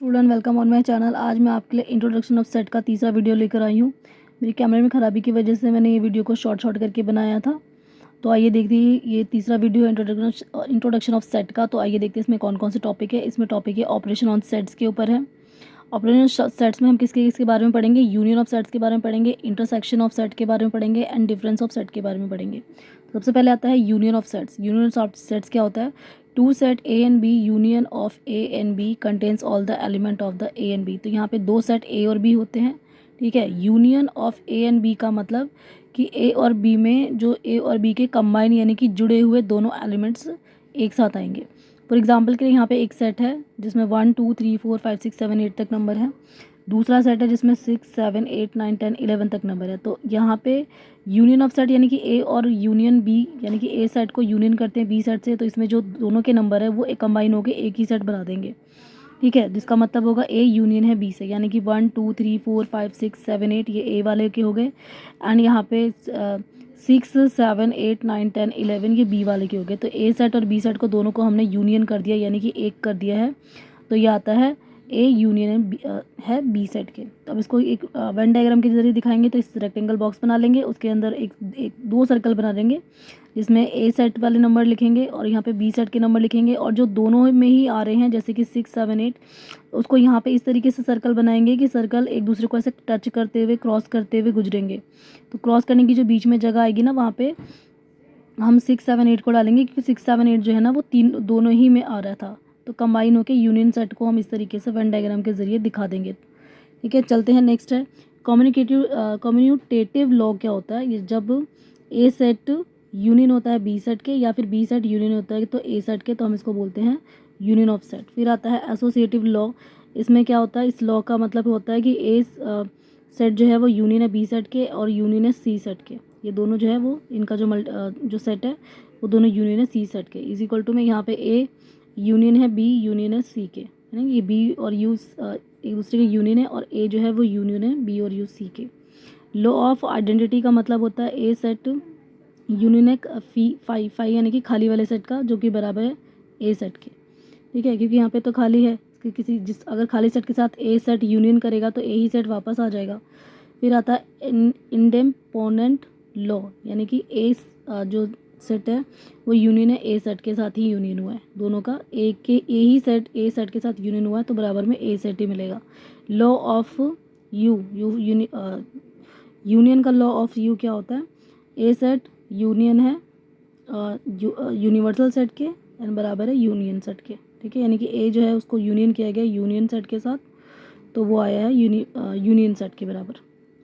Student welcome on my channel. आज मैं आपके लिए इंट्रोडक्शन ऑफ सेट का तीसरा वीडियो लेकर आई हूँ। मेरी कैमरे में ख़राबी की वजह से मैंने ये वीडियो को शॉर्ट करके बनाया था। तो आइए देखते हैं, ये तीसरा वीडियो है इंट्रोडक्शन ऑफ सेट का। तो आइए देखते हैं इसमें कौन कौन से टॉपिक है। इसमें टॉपिक है ऑपरेशन ऑन सेट्स के ऊपर है। ऑपरेशन सेट्स में हम किसके किसके बारे में पढ़ेंगे, यूनियन ऑफ सेट्स के बारे में पढ़ेंगे, इंटरसेक्शन ऑफ सेट के बारे में पढ़ेंगे एंड डिफरेंस ऑफ सेट के बारे में पढ़ेंगे। सबसे पहले आता है union of sets. Union of sets क्या होता है? Two set A and B, union of A and B contains all the element of the A and B. तो यहाँ पे दो सेट ए और बी होते हैं, ठीक है। Union of A and B का मतलब कि ए और बी में जो ए और बी के कंबाइन यानी कि जुड़े हुए दोनों एलिमेंट्स एक साथ आएंगे। फॉर एग्जाम्पल के लिए यहाँ पे एक सेट है जिसमें 1 2 3 4 5 6 7 8 तक नंबर है। दूसरा सेट है जिसमें 6 7 8 9 10 11 तक नंबर है। तो यहाँ पे यूनियन ऑफ सेट यानी कि ए और यूनियन बी, यानी कि ए सेट को यूनियन करते हैं बी सेट से, तो इसमें जो दोनों के नंबर है वो एक कंबाइन होकर एक ही सेट बना देंगे, ठीक है। जिसका मतलब होगा ए यूनियन है बी से, यानी कि 1 2 3 4 5 6 7 8 ये ए वाले के हो गए एंड यहाँ पे 6 7 8 9 10 11 ये बी वाले के हो गए। तो ए सेट और बी सेट को दोनों को हमने यूनियन कर दिया, यानी कि एक कर दिया है। तो ये आता है ए यूनियन है बी सेट के। तो अब इसको एक वेन डायग्राम के जरिए दिखाएंगे। तो इस रेक्टेंगल बॉक्स बना लेंगे, उसके अंदर एक दो सर्कल बना देंगे जिसमें ए सेट वाले नंबर लिखेंगे और यहाँ पे बी सेट के नंबर लिखेंगे, और जो दोनों में ही आ रहे हैं जैसे कि 6 7 8 उसको यहाँ पे इस तरीके से सर्कल बनाएंगे कि सर्कल एक दूसरे को ऐसे टच करते हुए क्रॉस करते हुए गुजरेंगे। तो क्रॉस करने की जो बीच में जगह आएगी ना, वहाँ पे हम 6 7 8 को डालेंगे, क्योंकि 6 7 8 जो है ना वो दोनों ही में आ रहा था। तो कंबाइन होकर यूनियन सेट को हम इस तरीके से वेन डायग्राम के जरिए दिखा देंगे, ठीक है। चलते हैं, नेक्स्ट है कम्युनिटेटिव लॉ। क्या होता है? ये जब ए सेट यूनियन होता है बी सेट के या फिर बी सेट यूनियन होता है तो ए सेट के, तो हम इसको बोलते हैं यूनियन ऑफ सेट। फिर आता है एसोसिएटिव लॉ। इसमें क्या होता है? इस लॉ का मतलब होता है कि ए सेट जो है वो यूनियन है बी सेट के और यूनियन है सी सेट के। ये दोनों जो है वो इनका जो सेट है वो दोनों यूनियन है सी सेट के। इज इक्वल टू में यहाँ पे ए यूनियन है बी यूनियन है सी के, है ना। ये बी और यू एक दूसरे के यूनियन है और ए जो है वो यूनियन है बी और यू सी के। लॉ ऑफ आइडेंटिटी का मतलब होता है ए सेट यूनियन है फाई यानी कि खाली वाले सेट का, जो कि बराबर है ए सेट के, ठीक है। क्योंकि यहाँ पे तो खाली है, अगर खाली सेट के साथ ए सेट यूनियन करेगा तो ए ही सेट वापस आ जाएगा। फिर आता है इंडेपोनेंट लॉ, यानी कि ए जो सेट है वो यूनियन है ए सेट के साथ ही यूनियन हुआ है। दोनों का ए ही सेट ए सेट के साथ यूनियन हुआ है तो बराबर में ए सेट ही मिलेगा। लॉ ऑफ यू यूनियन का लॉ ऑफ यू क्या होता है? ए सेट यूनियन है यूनिवर्सल सेट के एंड बराबर है यूनियन सेट के, ठीक है। यानी कि ए जो है उसको यूनियन किया गया यूनियन सेट के साथ, तो वो आया है यूनियन सेट के बराबर।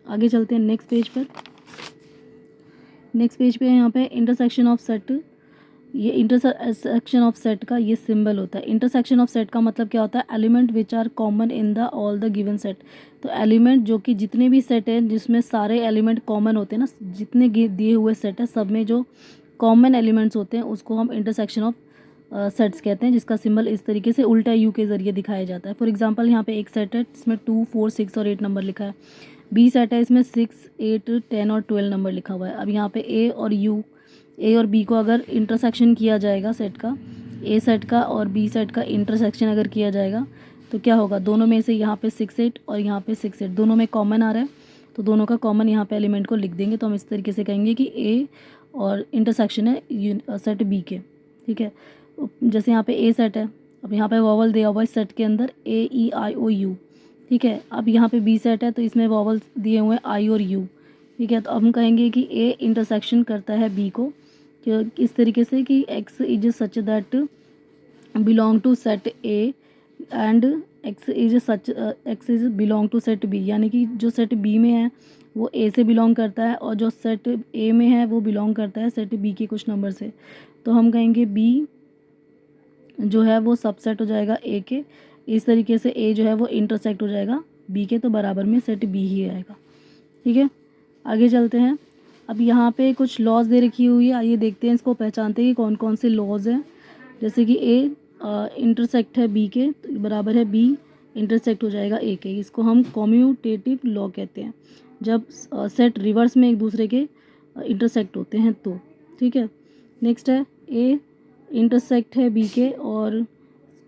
आगे चलते हैं नेक्स्ट पेज पर। नेक्स्ट पेज पे यहाँ पे इंटरसेक्शन ऑफ सेट। ये इंटरसेक्शन ऑफ सेट का ये सिंबल होता है। इंटरसेक्शन ऑफ सेट का मतलब क्या होता है? Element which are common in the all the given set. तो एलिमेंट जो कि जितने भी सेट हैं जिसमें सारे एलिमेंट कॉमन होते हैं ना, जितने दिए हुए सेट है सब में जो कॉमन एलिमेंट्स होते हैं उसको हम इंटरसेक्शन ऑफ सेट्स कहते हैं, जिसका सिंबल इस तरीके से उल्टा यू के ज़रिए दिखाया जाता है। फॉर एग्जांपल यहाँ पे एक सेट है जिसमें 2 4 6 और 8 नंबर लिखा है। बी सेट है, इसमें 6 8 10 और 12 नंबर लिखा हुआ है। अब यहाँ पे ए और बी को अगर इंटरसेक्शन किया जाएगा सेट का, ए सेट का और बी सेट का इंटरसेक्शन अगर किया जाएगा तो क्या होगा? दोनों में से यहाँ पे 6 8 और यहाँ पे 6 8 दोनों में कॉमन आ रहा है, तो दोनों का कॉमन यहाँ पे एलिमेंट को लिख देंगे। तो हम इस तरीके से कहेंगे कि ए और इंटरसेक्शन है सेट बी के, ठीक है। जैसे यहाँ पे ए सेट है, अब यहाँ पे वॉवल दिया हुआ है सेट के अंदर ए ई आई ओ यू, ठीक है। अब यहाँ पे बी सेट है तो इसमें वॉवल्स दिए हुए हैं आई और यू, ठीक है। तो अब हम कहेंगे कि ए इंटरसेक्शन करता है बी को इस तरीके से कि X is such that belong to set A and X is belong to set B, यानी कि जो सेट बी में है वो ए से बिलोंग करता है और जो सेट ए में है वो बिलोंग करता है सेट बी के कुछ नंबर से। तो हम कहेंगे बी जो है वो सबसेट हो जाएगा ए के। इस तरीके से ए जो है वो इंटरसेक्ट हो जाएगा बी के, तो बराबर में सेट बी ही आएगा, ठीक है। आगे चलते हैं। अब यहाँ पे कुछ लॉज दे रखी हुई है, आइए देखते हैं, इसको पहचानते हैं कि कौन कौन से लॉज हैं। जैसे कि ए इंटरसेक्ट है बी के, तो बराबर है बी इंटरसेक्ट हो जाएगा ए के। इसको हम कम्यूटेटिव लॉ कहते हैं, जब सेट रिवर्स में एक दूसरे के इंटरसेक्ट होते हैं तो, ठीक है। नेक्स्ट है ए इंटरसेक्ट है बी के और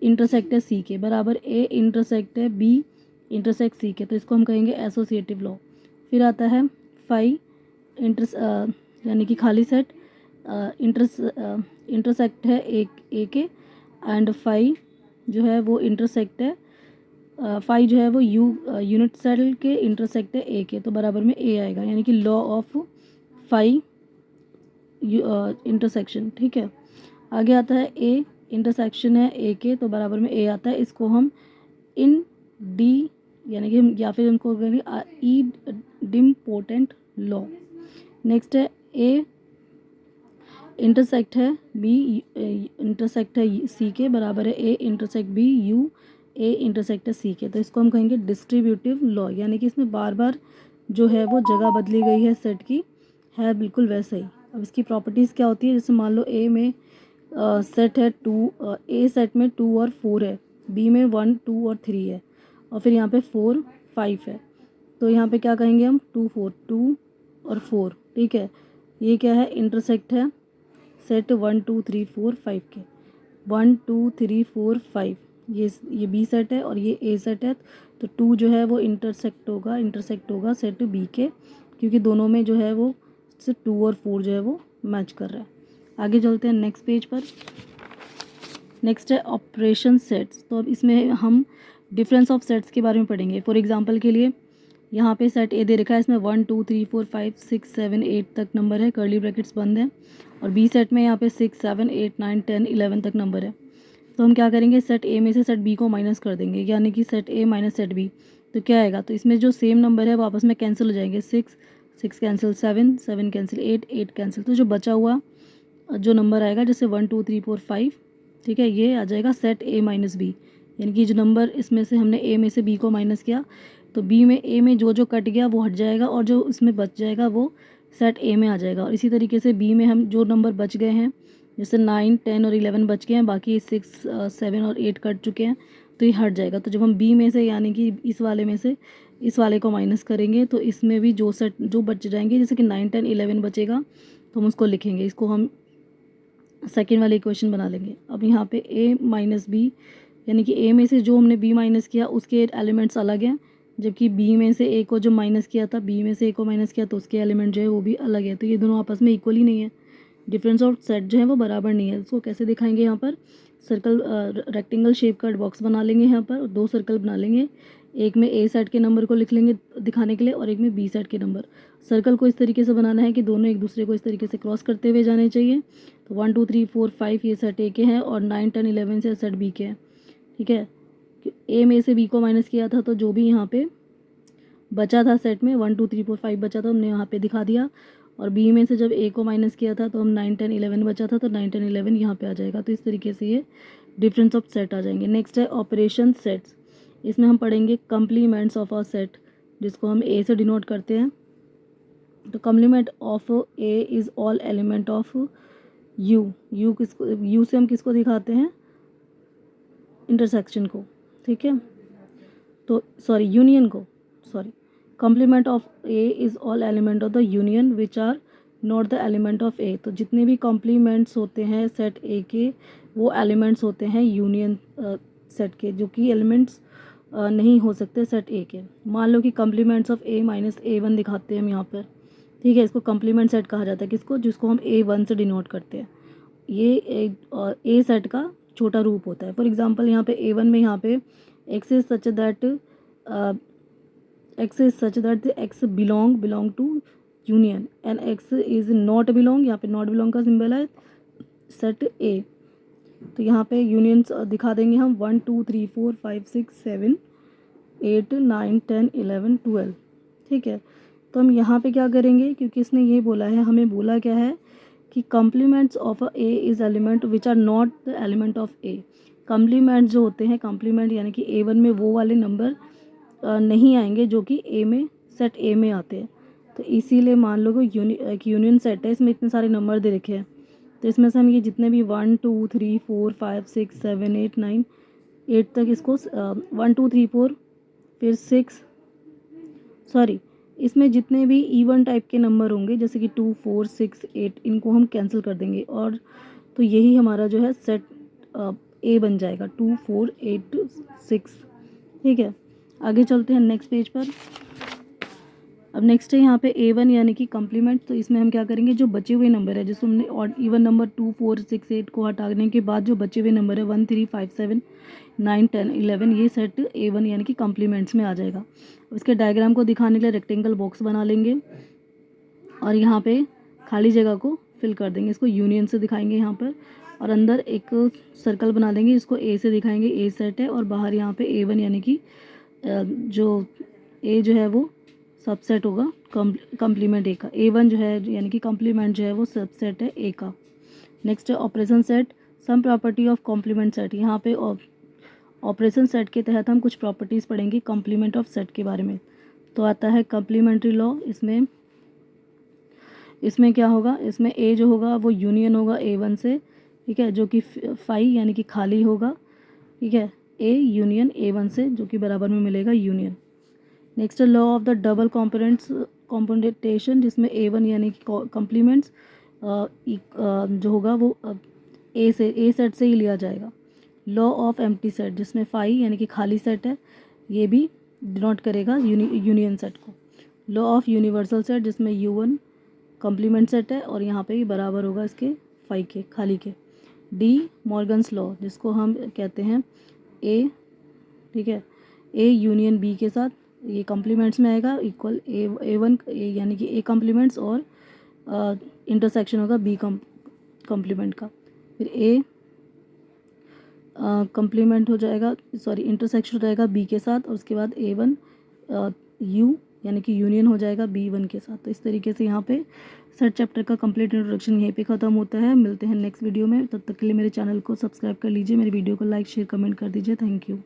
इंटरसेक्ट है सी के बराबर ए इंटरसेक्ट है बी इंटरसेक्ट सी के, तो इसको हम कहेंगे एसोसिएटिव लॉ। फिर आता है फाई यानी कि खाली सेट इंटरसेक्ट है ए के एंड फाई जो है वो इंटरसेक्ट है फाई जो है वो यूनिट सेल के इंटरसेक्ट है ए के, तो बराबर में ए आएगा, यानी कि लॉ ऑफ फाई इंटरसेक्शन। ठीक है, आगे आता है ए इंटरसेक्शन है ए के, तो बराबर में ए आता है। इसको हम इन डी यानी कि हम या फिर हमको कहेंगे ई डिम्पोर्टेंट लॉ। नेक्स्ट है ए इंटरसेक्ट है बी इंटरसेक्ट है सी के, बराबर है A intersect B U A intersect है सी के, तो इसको हम कहेंगे डिस्ट्रीब्यूटिव लॉ, यानी कि इसमें बार बार जो है वो जगह बदली गई है सेट की, है बिल्कुल वैसे ही। अब इसकी प्रॉपर्टीज़ क्या होती है, जैसे मान लो ए में सेट है ए सेट में 2 और 4 है, बी में 1 2 और 3 है, और फिर यहाँ पे 4 5 है, तो यहाँ पे क्या कहेंगे हम 2 4 2 और 4। ठीक है, ये क्या है इंटरसेक्ट है सेट 1 2 3 4 5 के, 1 2 3 4 5 ये बी सेट है और ये ए सेट है, तो 2 जो है वो इंटरसेक्ट होगा सेट बी के, क्योंकि दोनों में जो है वो सिर्फ 2 और 4 जो है वो मैच कर रहा है। आगे चलते हैं नेक्स्ट पेज पर। नेक्स्ट है ऑपरेशन सेट्स, तो अब इसमें हम डिफरेंस ऑफ सेट्स के बारे में पढ़ेंगे। फॉर एग्जांपल के लिए यहाँ पे सेट ए दे रखा है, इसमें 1 2 3 4 5 6 7 8 तक नंबर है, कर्ली ब्रैकेट्स बंद है, और बी सेट में यहाँ पे 6 7 8 9 10 11 तक नंबर है। तो हम क्या करेंगे, सेट ए में से सेट बी को माइनस कर देंगे, यानी कि set A minus set B, तो क्या आएगा, तो इसमें जो सेम नंबर है वो आपस में कैंसिल हो जाएंगे, 6 6 कैंसिल 7 7 कैंसिल 8 8 कैंसिल, तो जो बचा हुआ जो नंबर आएगा जैसे 1 2 3 4 5, ठीक है, ये आ जाएगा सेट ए माइनस बी, यानी कि जो नंबर इसमें से हमने ए में से बी को माइनस किया, तो बी में ए में जो कट गया वो हट जाएगा, और जो इसमें बच जाएगा वो सेट ए में आ जाएगा। और इसी तरीके से बी में हम जो नंबर बच गए हैं, जैसे 9 10 और 11 बच गए हैं, बाकी 6 7 और 8 कट चुके हैं, तो ये हट जाएगा। तो जब हम बी में से यानी कि इस वाले में से इस वाले को माइनस करेंगे, तो इसमें भी जो बच जाएंगे, जैसे कि 9 10 11 बचेगा, तो हम उसको लिखेंगे, इसको हम सेकेंड वाले इक्वेशन बना लेंगे। अब यहाँ पे ए माइनस बी, यानी कि ए में से जो हमने बी माइनस किया उसके एलिमेंट्स अलग हैं, जबकि बी में से ए को जो माइनस किया था, बी में से ए को माइनस किया तो उसके एलिमेंट जो है वो भी अलग है, तो ये दोनों आपस में इक्वल ही नहीं है, डिफरेंस ऑफ सेट जो है वो बराबर नहीं है। इसको कैसे दिखाएंगे, यहाँ पर सर्कल रेक्टेंगल शेप का बॉक्स बना लेंगे, यहाँ पर 2 सर्कल बना लेंगे, एक में ए सेट के नंबर को लिख लेंगे दिखाने के लिए, और एक में बी सेट के नंबर। सर्कल को इस तरीके से बनाना है कि दोनों एक दूसरे को इस तरीके से क्रॉस करते हुए जाने चाहिए। तो 1 2 3 4 5 ये सेट ए के हैं, और 9 10 11 से सेट बी के हैं। ठीक है, ए में से बी को माइनस किया था, तो जो भी यहाँ पे बचा था सेट में 1 2 3 4 5 बचा था, हमने यहाँ पे दिखा दिया, और बी में से जब ए को माइनस किया था तो हम 9 10 11 बचा था, तो 9 10 11 यहाँ पे आ जाएगा। तो इस तरीके से ये डिफरेंस ऑफ सेट आ जाएंगे। नेक्स्ट है ऑपरेशन सेट्स, इसमें हम पढ़ेंगे कम्प्लीमेंट्स ऑफ अ सेट, जिसको हम ए से डिनोट करते हैं। तो complement of A is all element of you, you से हम किसको दिखाते हैं, इंटरसेक्शन को। ठीक है, तो सॉरी यूनियन को, sorry, complement of A is all element of the union which are not the element of A. तो जितने भी कॉम्प्लीमेंट्स होते हैं सेट ए के, वो एलिमेंट्स होते हैं यूनियन सेट के, जो कि एलिमेंट्स नहीं हो सकते सेट ए के। मान लो कि complements of A minus A1 दिखाते हैं हम यहाँ पर, ठीक है, इसको कम्प्लीमेंट सेट कहा जाता है, किसको, जिसको हम A1 से डिनोट करते हैं। ये एक ए सेट का छोटा रूप होता है। फॉर एग्जांपल यहाँ पे A1 में यहाँ पे x is such that the x belong to union, and x is not belong, यहाँ पे नॉट बिलोंग का सिंबल है सेट ए। तो यहाँ पे यूनियंस दिखा देंगे हम 1 2 3 4 5 6 7 8 9 10 11 12। ठीक है, तो हम यहाँ पे क्या करेंगे, क्योंकि इसने ये बोला है, हमें बोला क्या है कि complements of uh A is element which are not the element of A. Complement जो होते हैं, कम्प्लीमेंट यानी कि A1 में वो वाले नंबर नहीं आएंगे जो कि ए में सेट ए में आते हैं। तो इसीलिए मान लो कि एक यूनियन सेट है, इसमें इतने सारे नंबर दे रखे हैं, तो इसमें से हम ये जितने भी 1 2 3 4 5 6 7 8 9 8 तक इसको 1 2 3 4 फिर 6 सॉरी इसमें जितने भी इवन टाइप के नंबर होंगे जैसे कि 2 4 6 8 इनको हम कैंसिल कर देंगे, और तो यही हमारा जो है सेट ए बन जाएगा 2 4 8 6। ठीक है, आगे चलते हैं नेक्स्ट पेज पर। अब नेक्स्ट है यहाँ पे A1 यानी कि कम्प्लीमेंट। तो इसमें हम क्या करेंगे, जो बचे हुए नंबर है जिसमें हमने और इवन नंबर 2 4 6 8 को हटाने के बाद जो बचे हुए नंबर है 1 3 5 7 9 10 11, ये सेट A1 यानी कि कम्प्लीमेंट्स में आ जाएगा। अब इसके डायग्राम को दिखाने के लिए रेक्टेंगल बॉक्स बना लेंगे और यहाँ पे खाली जगह को फिल कर देंगे। इसको यूनियन से दिखाएंगे यहाँ पर, और अंदर एक सर्कल बना देंगे, इसको ए से दिखाएंगे, ए सेट है, और बाहर यहाँ पे A1 यानी कि जो ए जो है वो सबसेट होगा कम्प्लीमेंट ए का। A1 जो है यानी कि कम्प्लीमेंट जो है वो सबसेट है ए का। नेक्स्ट है operation set, some property of complement set. यहाँ पे ऑपरेशन सेट के तहत हम कुछ प्रॉपर्टीज़ पढ़ेंगे कॉम्प्लीमेंट ऑफ सेट के बारे में। तो आता है कम्प्लीमेंट्री लॉ। इसमें क्या होगा, इसमें ए जो होगा वो यूनियन होगा A1 से, ठीक है, जो कि फाई यानी कि खाली होगा। ठीक है, ए यूनियन A1 से, जो कि बराबर में मिलेगा यूनियन। नेक्स्ट है लॉ ऑफ द डबल कॉम्पोनेंटेशन, जिसमें A1 यानी कि कॉम्प्लीमेंट्स जो होगा वो ए सेट से ही लिया जाएगा। लॉ ऑफ एम्प्टी सेट, जिसमें फाई यानी कि खाली सेट है, ये भी डिनोट करेगा यूनियन सेट को। लॉ ऑफ यूनिवर्सल सेट, जिसमें U1 कॉम्प्लीमेंट सेट है और यहाँ पे भी बराबर होगा इसके फाई के, खाली के। डी मॉर्गन्स लॉ, जिसको हम कहते हैं ए, ठीक है, ए यूनियन बी के साथ, ये कॉम्प्लीमेंट्स में आएगा, इक्वल A1 यानी कि ए कॉम्प्लीमेंट्स और इंटरसेक्शन होगा बी कॉम्प्लीमेंट का। फिर ए कॉम्प्लीमेंट हो जाएगा, सॉरी इंटरसेक्शन हो जाएगा बी के साथ, और उसके बाद A1 यू यानी कि यूनियन हो जाएगा B1 के साथ। तो इस तरीके से यहाँ पे सेट चैप्टर का कंप्लीट इंट्रोडक्शन यहीं पे ख़त्म होता है। मिलते हैं नेक्स्ट वीडियो में, तब तक के लिए मेरे चैनल को सब्सक्राइब कर लीजिए, मेरे वीडियो को लाइक शेयर कमेंट कर दीजिए। Thank you.